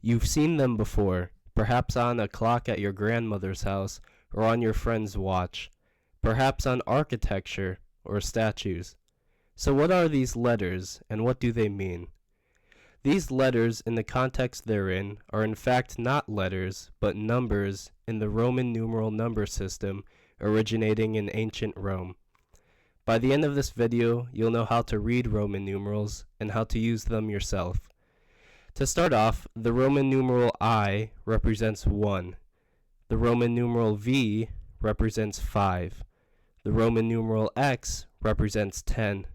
You've seen them before, perhaps on a clock at your grandmother's house or on your friend's watch, perhaps on architecture or statues. So what are these letters and what do they mean? These letters in the context they're in are in fact not letters, but numbers in the Roman numeral number system originating in ancient Rome. By the end of this video, you'll know how to read Roman numerals and how to use them yourself. To start off, the Roman numeral I represents 1. The Roman numeral V represents 5. The Roman numeral X represents 10.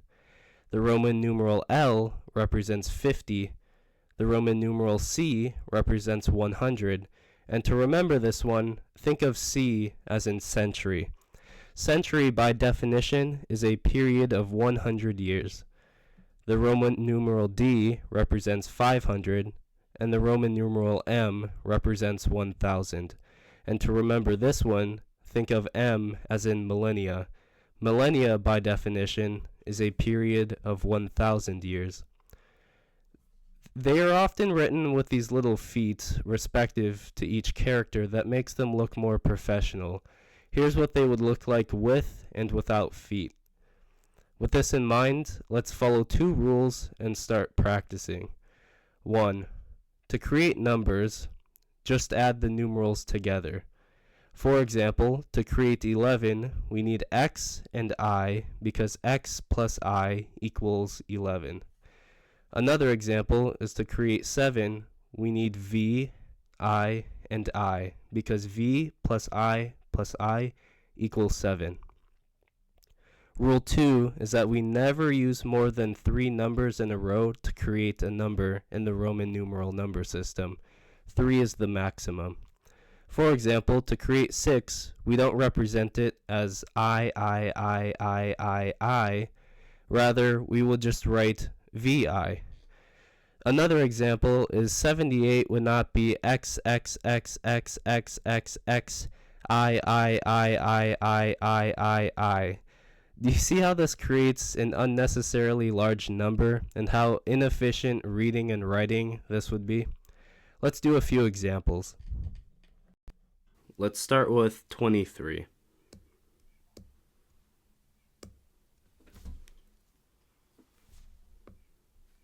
The Roman numeral L represents 50. The Roman numeral C represents 100. And to remember this one, think of C as in century. Century, by definition, is a period of 100 years. The Roman numeral D represents 500, and the Roman numeral M represents 1000. And to remember this one, think of M as in millennia. Millennia, by definition, is a period of 1000 years. They are often written with these little feet respective to each character that makes them look more professional. Here's what they would look like with and without feet. With this in mind, let's follow 2 rules and start practicing. 1. To create numbers, just add the numerals together. For example, to create 11, we need x and I because x plus I equals 11. Another example is to create 7, we need v, I, and I because v plus I equals 7. Rule 2 is that we never use more than 3 numbers in a row to create a number in the Roman numeral number system. 3 is the maximum. For example, to create 6, we don't represent it as I. Rather, we will just write VI. Another example is 78 would not be XXXXXXX I. Do you see how this creates an unnecessarily large number and how inefficient reading and writing this would be? Let's do a few examples. Let's start with 23.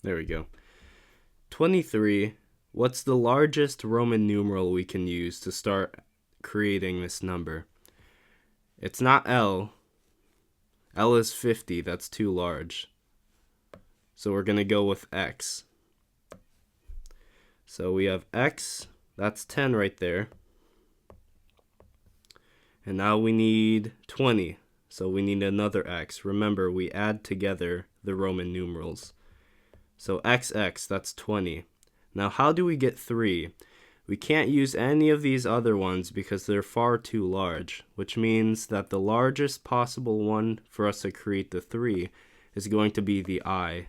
There we go. 23, what's the largest Roman numeral we can use to start creating this number? It's not L. L is 50, that's too large. So we're going to go with X. So we have X, that's 10 right there. And now we need 20, so we need another X. Remember, we add together the Roman numerals. So XX, that's 20. Now how do we get 3? We can't use any of these other ones because they're far too large, which means that the largest possible one for us to create the 3 is going to be the I.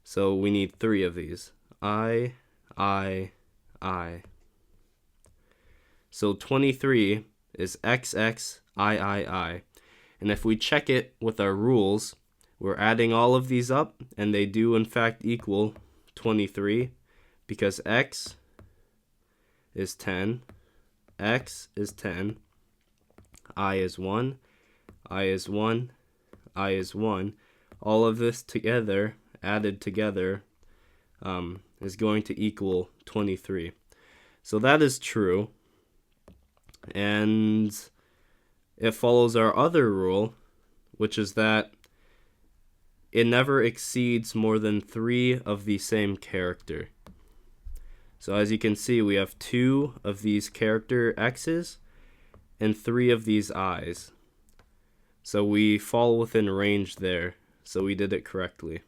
So we need 3 of these. I. So 23 is XXII. And if we check it with our rules, we're adding all of these up, and they do in fact equal 23 because X is 10, X is 10, I is 1, I is 1, I is 1. All of this together, added together, is going to equal 23. So that is true, and it follows our other rule, which is that it never exceeds more than 3 of the same character. So as you can see, we have 2 of these character X's and 3 of these I's. So we fall within range there. So we did it correctly.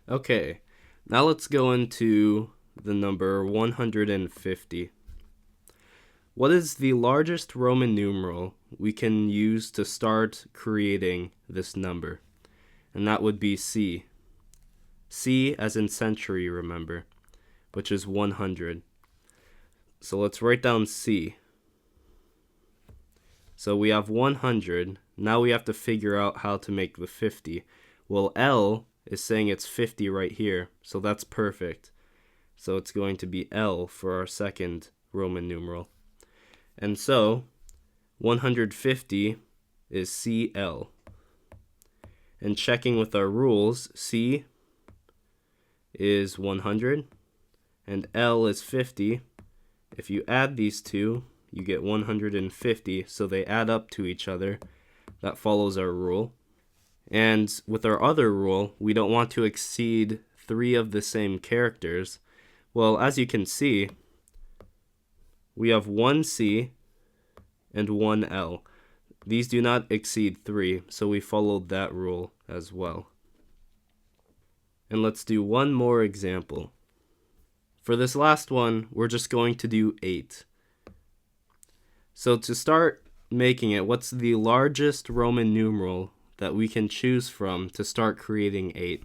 Okay, now let's go into the number 150. What is the largest Roman numeral we can use to start creating this number? And that would be C. C as in century, remember, which is 100. So let's write down C. So we have 100. Now we have to figure out how to make the 50. Well, L is saying it's 50 right here, so that's perfect. So it's going to be L for our second Roman numeral. And so 150 is CL. And checking with our rules, C is 100 and L is 50. If you add these two, you get 150, so they add up to each other. That follows our rule. And with our other rule, we don't want to exceed 3 of the same characters. Well, as you can see, we have 1 C and 1 L. These do not exceed 3, so we followed that rule as well. And let's do one more example. For this last one, we're just going to do 8. So to start making it, what's the largest Roman numeral that we can choose from to start creating 8?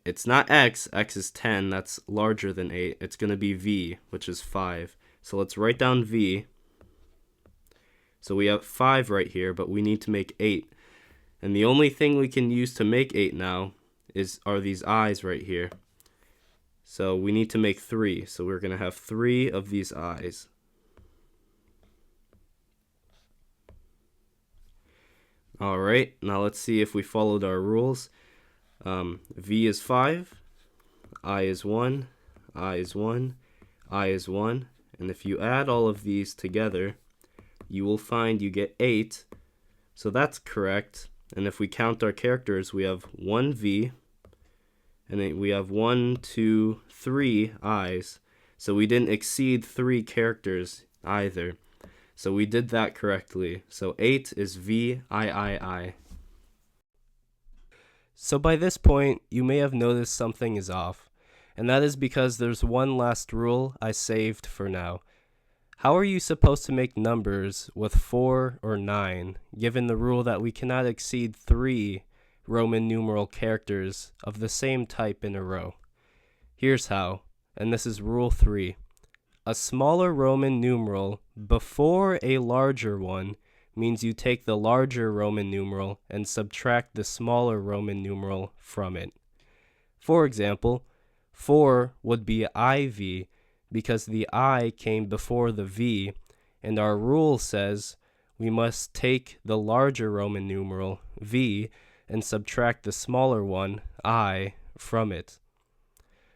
It's not X, X is 10, that's larger than 8. It's going to be V, which is 5. So let's write down V. So we have 5 right here, but we need to make 8. And the only thing we can use to make 8 now are these I's right here. So we need to make 3. So we're going to have 3 of these I's. Alright, now let's see if we followed our rules. V is 5, I is 1, I is 1, I is 1. And if you add all of these together, you will find you get 8. So that's correct. And if we count our characters, we have 1 V, and then we have 1, 2, 3 I's. So we didn't exceed 3 characters either. So we did that correctly. So 8 is VIII. So by this point, you may have noticed something is off. And that is because there's one last rule I saved for now. How are you supposed to make numbers with 4 or 9, given the rule that we cannot exceed 3 Roman numeral characters of the same type in a row? Here's how, and this is rule 3. A smaller Roman numeral before a larger one means you take the larger Roman numeral and subtract the smaller Roman numeral from it. For example, 4 would be IV because the I came before the V, and our rule says we must take the larger Roman numeral, V, and subtract the smaller one, I, from it.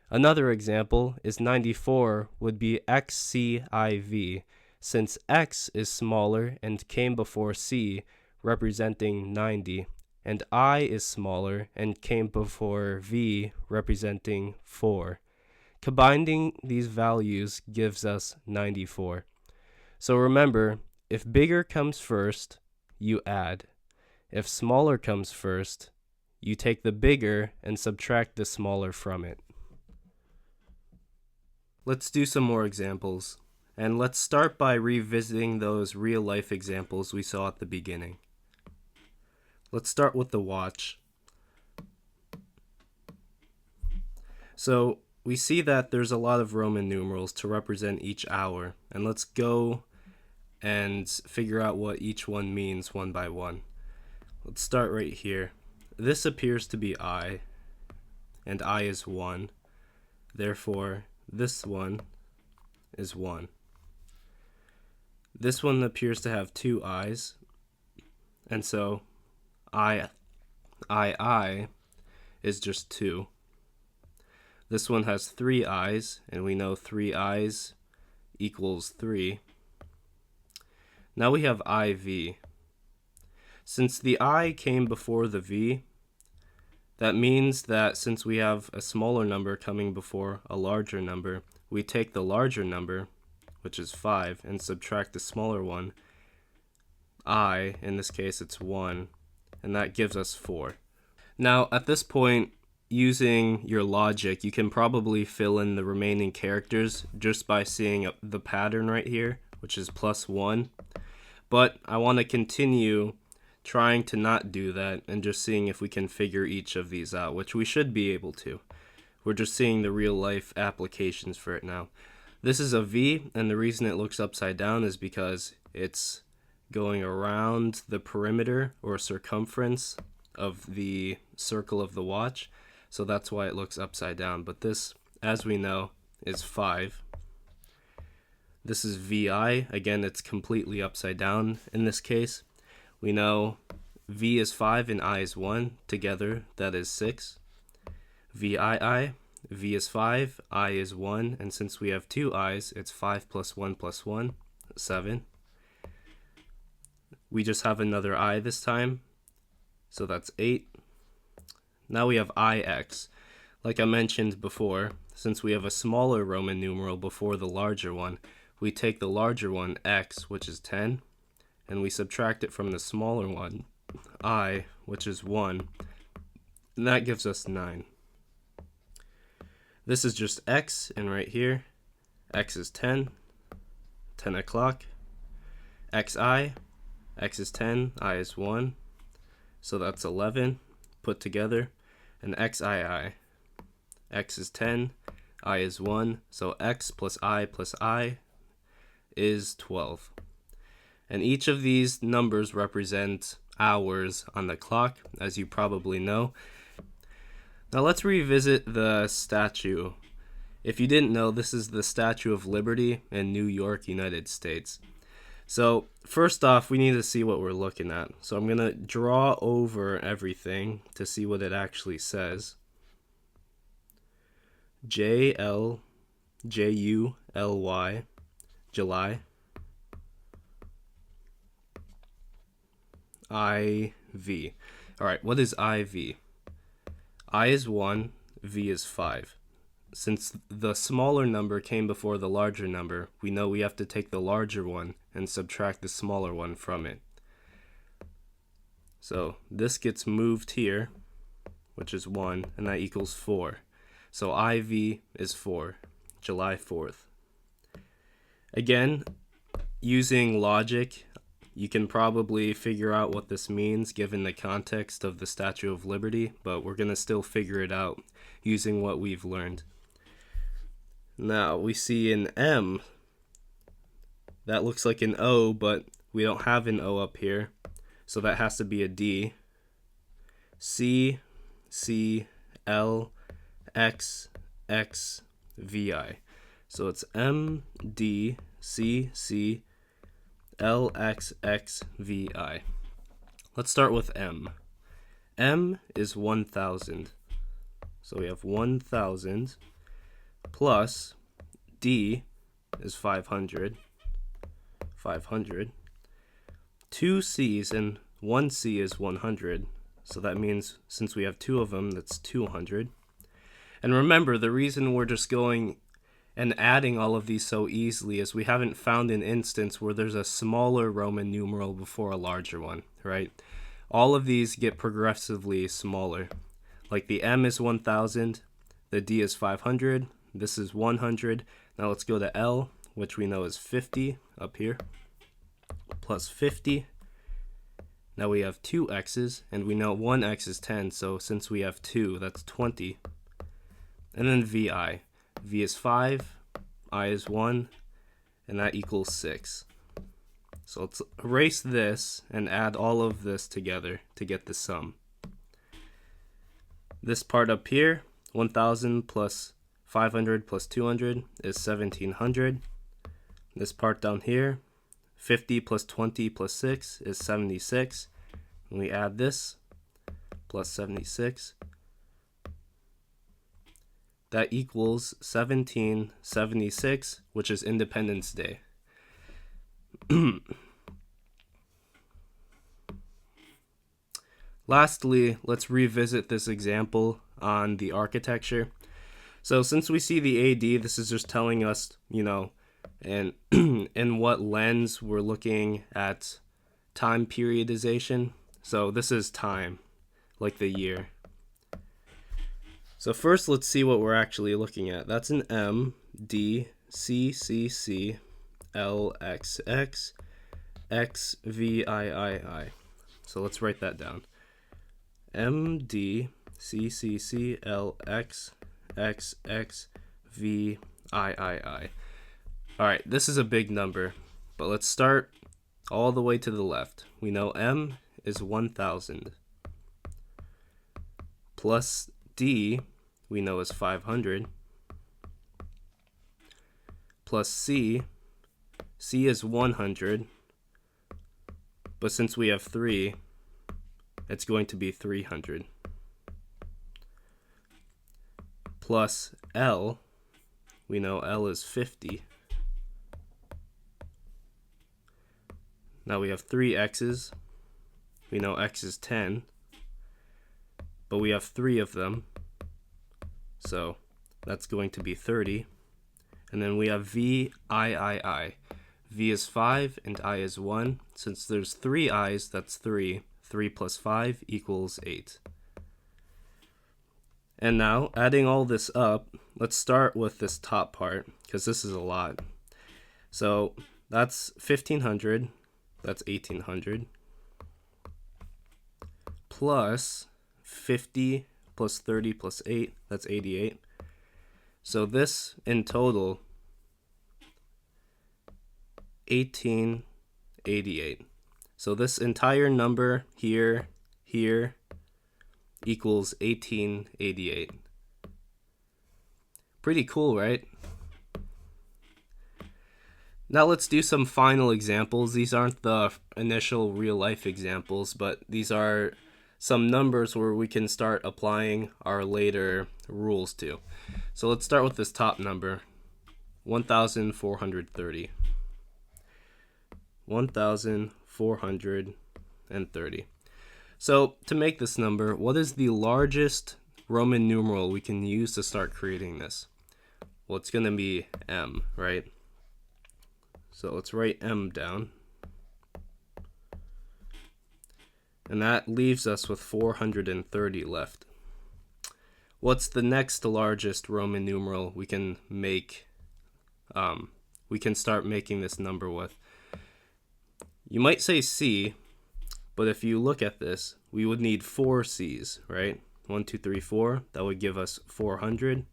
Another example is 94 would be XCIV, since X is smaller and came before C, representing 90, and I is smaller and came before V, representing 4. Combining these values gives us 94. So remember, if bigger comes first, you add. If smaller comes first, you take the bigger and subtract the smaller from it. Let's do some more examples, and let's start by revisiting those real-life examples we saw at the beginning. Let's start with the watch. So we see that there's a lot of Roman numerals to represent each hour, and let's go and figure out what each one means one by one. Let's start right here. This appears to be I, and I is 1. Therefore, this one is 1. This one appears to have 2 I's, and so I is just 2. This one has 3 I's, and we know 3 I's equals 3. Now we have IV. Since the I came before the V, that means that since we have a smaller number coming before a larger number, we take the larger number, which is 5, and subtract the smaller one, I, in this case it's 1, and that gives us 4. Now at this point, using your logic, you can probably fill in the remaining characters just by seeing the pattern right here, which is +1. But I want to continue trying to not do that and just seeing if we can figure each of these out, which we should be able to. We're just seeing the real life applications for it now. This is a V, and the reason it looks upside down is because it's going around the perimeter or circumference of the circle of the watch. So that's why it looks upside down. But this, as we know, is 5. This is VI. Again, it's completely upside down in this case. We know V is 5 and I is 1. Together, that is 6. VII. V is 5, I is 1, and since we have two i's, it's 5 plus 1 plus 1, 7. We just have another I this time, so that's 8. Now we have IX. Like I mentioned before, since we have a smaller Roman numeral before the larger one, we take the larger one, X, which is 10, and we subtract it from the smaller one, I, which is 1, and that gives us 9. This is just X, and right here, X is 10, 10 o'clock. XI, X is 10, I is 1, so that's 11 put together. And XII, X is 10, I is 1, so X plus I is 12. And each of these numbers represent hours on the clock, as you probably know. Now let's revisit the statue. If you didn't know, this is the Statue of Liberty in New York, United States. So first off, we need to see what we're looking at. So I'm going to draw over everything to see what it actually says. JLJULY, July. IV. All right, what is IV? I is 1, V is 5. Since the smaller number came before the larger number, we know we have to take the larger one and subtract the smaller one from it. So this gets moved here, which is 1, and that equals 4. So IV is 4, July 4th. Again, using logic, you can probably figure out what this means given the context of the Statue of Liberty, but we're going to still figure it out using what we've learned. Now, we see an M. That looks like an O, but we don't have an O up here, so that has to be a D. C, C, L, X, X, VI. So it's M, D, C, C, L, X, X, VI. Let's start with M. M is 1,000. So we have 1,000 plus D is 500. 500. 2 C's and 1 C is 100. So that means since we have two of them, that's 200. And remember, the reason we're just going and adding all of these so easily is we haven't found an instance where there's a smaller Roman numeral before a larger one, right? All of these get progressively smaller. Like the M is 1,000, the D is 500, this is 100. Now let's go to L, which we know is 50 up here, plus 50. Now we have two X's, and we know one X is 10, so since we have two, that's 20. And then VI. V is 5, I is 1, and that equals 6. So let's erase this and add all of this together to get the sum. This part up here, 1,000 plus 500 plus 200 is 1,700. This part down here, 50 plus 20 plus 6 is 76. And we add this, plus 76. That equals 1776, which is Independence Day. Lastly, let's revisit this example on the architecture. So since we see the AD, this is just telling us, and in what lens we're looking at time periodization. So this is time, like the year. So first, let's see what we're actually looking at. That's an M, D, C, C, C, L, X, X, X, V, I. So let's write that down. M, D, C, C, C, L, X, X, X, V, I. All right, this is a big number, but let's start all the way to the left. We know M is 1,000 plus D we know is 500 plus C. C is 100, but since we have 3, it's going to be 300. Plus L, we know L is 50. Now we have 3 x's. We know x is 10, but we have 3 of them, so that's going to be 30. And then we have V, I. V is 5 and I is 1. Since there's 3 i's, that's 3. 3 plus 5 equals 8. And now, adding all this up, let's start with this top part, because this is a lot. So that's 1500, that's 1800, plus 50 plus 30 plus 8, that's 88. So this in total, 1888. So this entire number here equals 1888. Pretty cool, right? Now let's do some final examples. These aren't the initial real life examples, but these are some numbers where we can start applying our later rules to. So let's start with this top number, 1430. 1430. So to make this number, what is the largest Roman numeral we can use to start creating this? Well, it's going to be M, right? So let's write M down. And that leaves us with 430 left. What's the next largest Roman numeral we can make? We can start making this number with? You might say C, but if you look at this, we would need 4 C's, right? 1, 2, 3, 4. That would give us 400.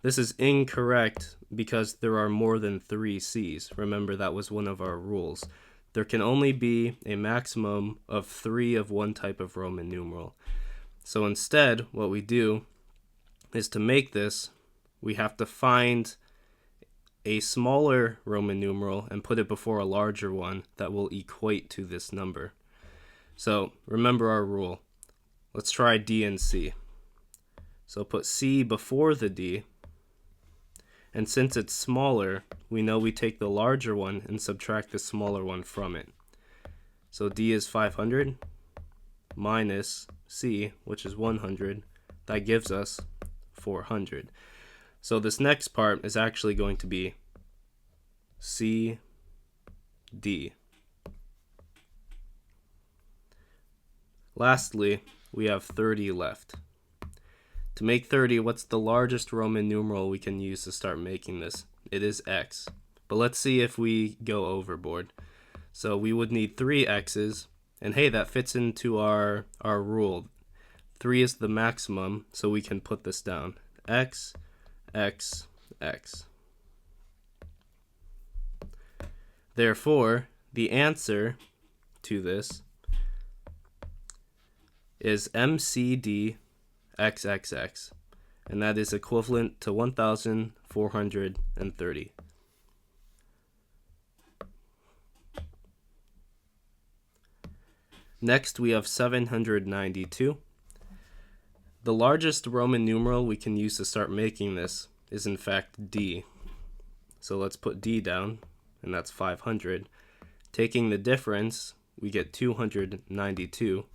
This is incorrect because there are more than 3 C's. Remember, that was one of our rules. There can only be a maximum of 3 of one type of Roman numeral. So instead, what we do is to make this, we have to find a smaller Roman numeral and put it before a larger one that will equate to this number. So remember our rule. Let's try D and C. So put C before the D. And since it's smaller, we know we take the larger one and subtract the smaller one from it. So D is 500 minus C, which is 100. That gives us 400. So this next part is actually going to be C, D. Lastly, we have 30 left. To make 30, what's the largest Roman numeral we can use to start making this? It is X. But let's see if we go overboard. So we would need 3 X's, and hey, that fits into our rule. 3 is the maximum, so we can put this down. X, X, X. Therefore, the answer to this is MCD XXX, and that is equivalent to 1430. Next, we have 792. The largest Roman numeral we can use to start making this is in fact D. So let's put D down, and that's 500. Taking the difference, we get 292.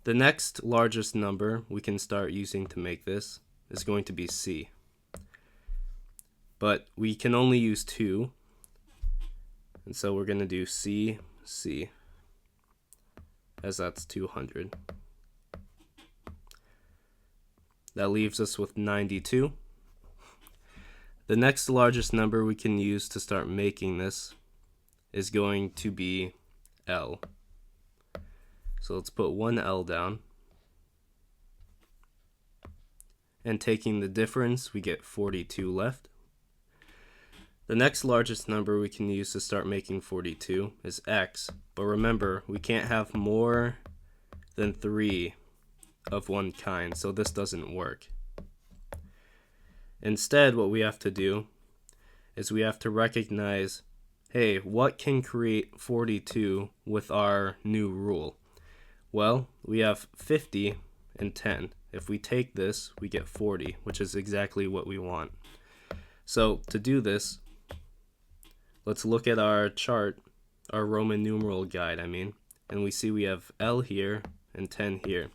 The next largest number we can start using to make this is going to be C. But we can only use 2, and so we're going to do C, C, as that's 200. That leaves us with 92. The next largest number we can use to start making this is going to be L. So let's put 1 L down. And taking the difference, we get 42 left. The next largest number we can use to start making 42 is X. But remember, we can't have more than 3 of one kind, so this doesn't work. Instead, what we have to do is we have to recognize, hey, what can create 42 with our new rule? Well, we have 50 and 10. If we take this, we get 40, which is exactly what we want. So to do this, let's look at our chart, our Roman numeral guide, and we see we have L here and 10 here.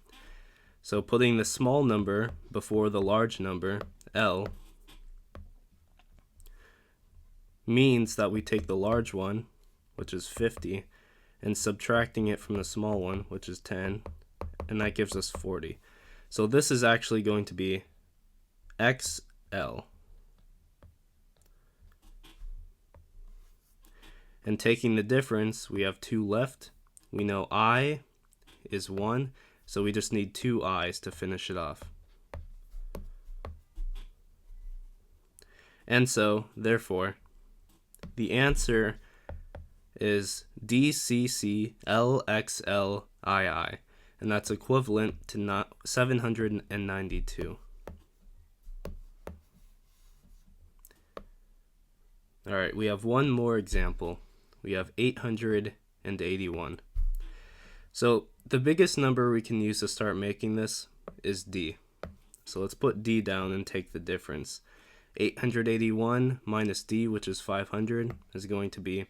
So putting the small number before the large number, L, means that we take the large one, which is 50, and subtracting it from the small one, which is 10, and that gives us 40. So this is actually going to be XL. And taking the difference, we have 2 left. We know I is 1, so we just need 2 i's to finish it off. And so, therefore, the answer is DCCLXLII, and that's equivalent to 792. Alright, we have one more example. We have 881. So the biggest number we can use to start making this is D. So let's put D down and take the difference. 881 minus D, which is 500, is going to be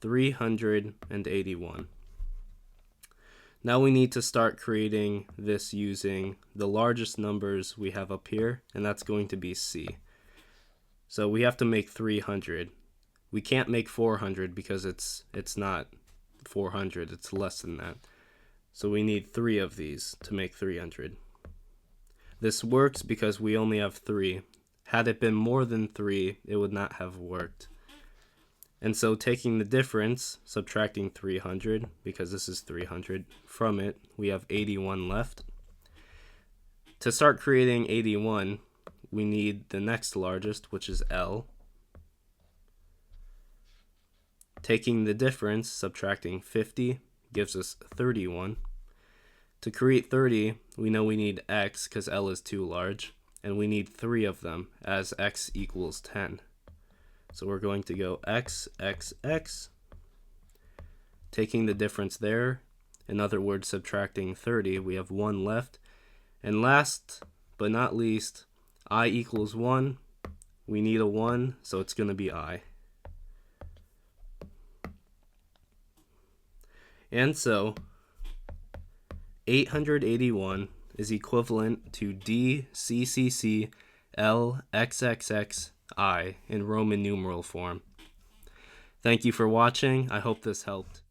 381. Now we need to start creating this using the largest numbers we have up here, and that's going to be C. So we have to make 300. We can't make 400 because it's not 400, it's less than that. So we need 3 of these to make 300. This works because we only have 3. Had it been more than 3, it would not have worked. And so taking the difference, subtracting 300, because this is 300, from it, we have 81 left. To start creating 81, we need the next largest, which is L. Taking the difference, subtracting 50, gives us 31. To create 30, we know we need X, because L is too large, and we need 3 of them, as X equals 10. So we're going to go X, X, X, taking the difference there. In other words, subtracting 30, we have 1 left. And last but not least, I equals 1. We need a 1, so it's going to be I. And so 881 is equivalent to DCCCLXXXI in Roman numeral form. Thank you for watching. I hope this helped.